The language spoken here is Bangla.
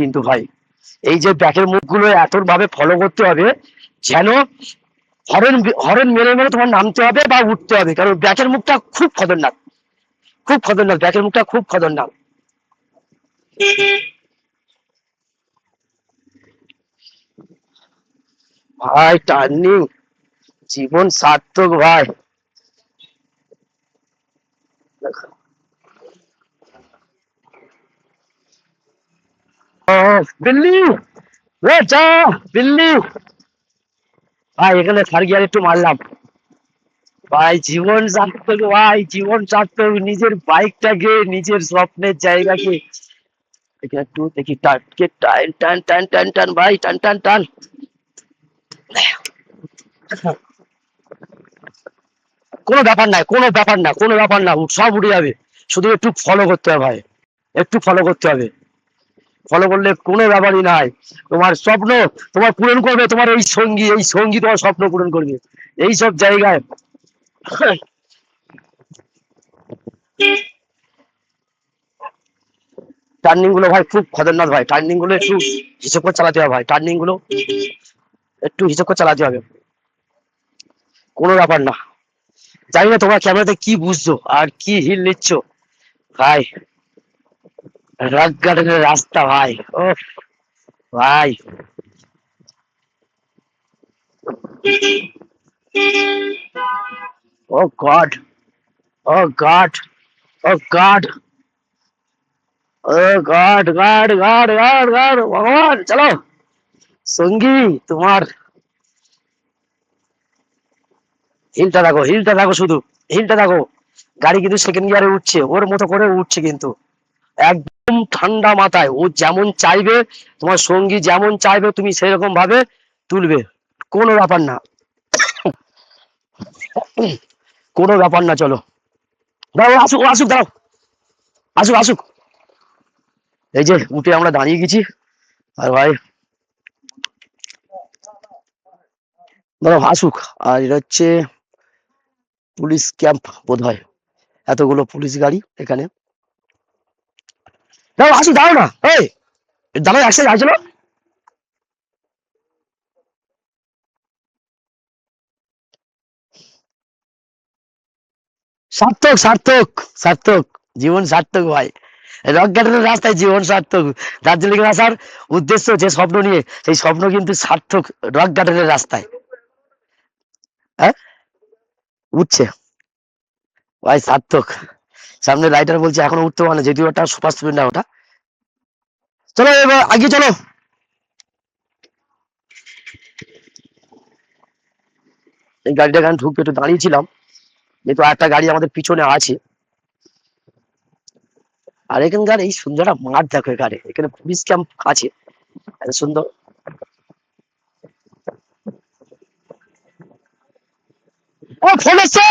কিন্তু ভাই এই যে ব্যাকের মুখগুলো এত ভাবে ফলো করতে হবে যেন হরেন হরেন মেরে মেরে তোমার নামতে হবে বা উঠতে হবে, কারণ ব্যাকের মুখটা খুব খতরনাক, খুব খতরনাক, ব্যাকের মুখটা খুব খতরনাক। ভাই টার্নিং জীবন সার্থক ভাই। ও বিল্লি, রে যা বিল্লি। ভাই এখানে থার্ড গিয়ার একটু মারলাম। ভাই জীবন সার্থক ভাই, জীবন সার্থক, নিজের বাইকটাকে নিজের স্বপ্নের জায়গাকে একটু দেখি টানকে টান টান টান টান টান ভাই টান টান টান। কোনো ব্যাপার নাই, কোনো ব্যাপার না, কোনো ব্যাপার না, সব উঠে যাবে। শুধু একটু ফলো করতে হবে ভাই, একটু ফলো করতে হবে। ফলো করলে কোনো ব্যাপারই নাই। তোমার স্বপ্ন তোমার পূরণ করবে তোমার এই সঙ্গী, এই সঙ্গী তোমার স্বপ্ন পূরণ করবে এই সব জায়গায়। টার্নিং গুলো ভাই খুব খতরনাক ভাই, টার্নিং গুলো একটু হিসেব করে চালাতে হবে ভাই, টার্নিং গুলো একটু হিসেব করে চালাতে হবে। কোনো ব্যাপার না। জানি না তোমরা ক্যামেরাতে কি বুঝছো আর কি হিল নিচ্ছ ভাই। রক গার্ডেনের রাস্তা ভাই, ও ভাই। Oh God, oh God, oh God, oh God God God God God ভগবান। চলো সঙ্গী তোমার হিলটা দেখো, হিলটা দেখো, শুধু হিলটা দেখো। গাড়ি কিন্তু সেকেন্ড গিয়ারে উঠছে, ওর মতো করে উঠছে কিন্তু একদম ঠান্ডা মাথায়। ও যেমন চাইবে, তোমার সঙ্গী যেমন চাইবে তুমি সেরকম ভাবে তুলবে, কোনো ব্যাপার না, কোনো ব্যাপার না। চলো দাঁড়াও, আসুক, ও আসুক, দাঁড়াও, আসুক আসুক। এই যে উঠে আমরা দাঁড়িয়ে গেছি। আর ভাই দাঁড়াও আসুক। আর এটা হচ্ছে পুলিশ ক্যাম্প বোধ হয়, এতগুলো পুলিশ গাড়ি এখানে। দাঁড়াও আসুক, দাঁড়াও না, এই দাঁড়াও এক সেকেন্ড আসলো। সার্থক সার্থক সার্থক, জীবন সার্থক ভাই। রক গার্ডেনের রাস্তায় জীবন সার্থক। দার্জিলিং আসার উদ্দেশ্য যে স্বপ্ন নিয়ে, সেই স্বপ্ন কিন্তু সার্থক রক গার্ডেনের রাস্তায়। হ্যাঁ উঠছে ভাই সার্থক। সামনে রাইডার বলছে এখনো উঠতে পারে না, যদিও ওটা সুপার স্প্লেন্ডার ওটা। চলো এবার আগে চলো। এই গাড়িটা এখানে ঢুকবে, একটু দাঁড়িয়েছিলাম যেহেতু একটা গাড়ি আমাদের পিছনে আছে। আর এখানকার এই সুন্দর একটা মাঠ দেখো, এখানে এখানে পুলিশ ক্যাম্প আছে, এত সুন্দর। ও ফোন এসছে,